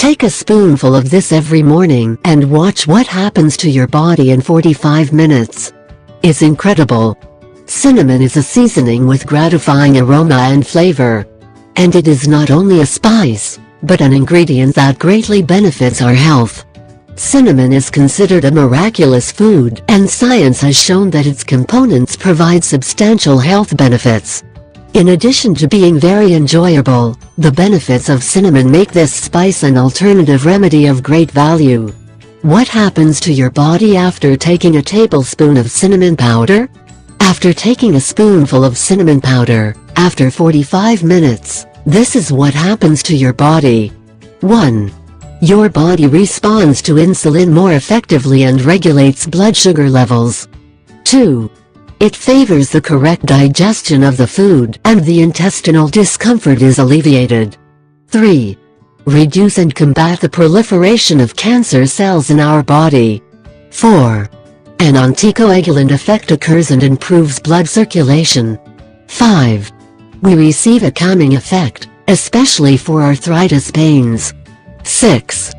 Take a spoonful of this every morning and watch what happens to your body in 45 minutes. It's incredible. Cinnamon is a seasoning with gratifying aroma and flavor. And it is not only a spice, but an ingredient that greatly benefits our health. Cinnamon is considered a miraculous food, and science has shown that its components provide substantial health benefits. In addition to being very enjoyable, the benefits of cinnamon make this spice an alternative remedy of great value. What happens to your body after taking a tablespoon of cinnamon powder? After taking a spoonful of cinnamon powder, after 45 minutes, this is what happens to your body. 1. Your body responds to insulin more effectively and regulates blood sugar levels. 2. It favors the correct digestion of the food, and the intestinal discomfort is alleviated. 3. Reduce and combat the proliferation of cancer cells in our body. 4. An anticoagulant effect occurs and improves blood circulation. 5. We receive a calming effect, especially for arthritis pains. 6.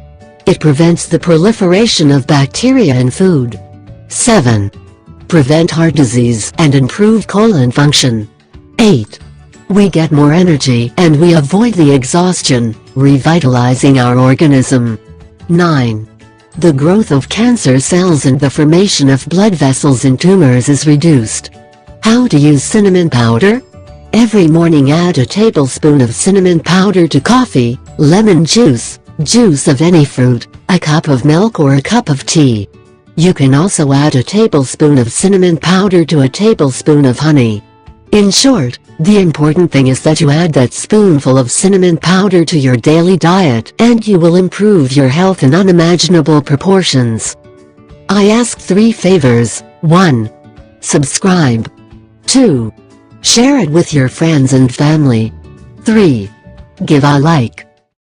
It prevents the proliferation of bacteria in food. 7. Prevent heart disease and improve colon function. 8. We get more energy and we avoid the exhaustion, revitalizing our organism. 9. The growth of cancer cells and the formation of blood vessels in tumors is reduced. How to use cinnamon powder? Every morning add a tablespoon of cinnamon powder to coffee, lemon juice, juice of any fruit, a cup of milk or a cup of tea. You can also add a tablespoon of cinnamon powder to a tablespoon of honey. In short, the important thing is that you add that spoonful of cinnamon powder to your daily diet and you will improve your health in unimaginable proportions. I ask 3 favors. 1. Subscribe. 2. Share it with your friends and family. 3. Give a like.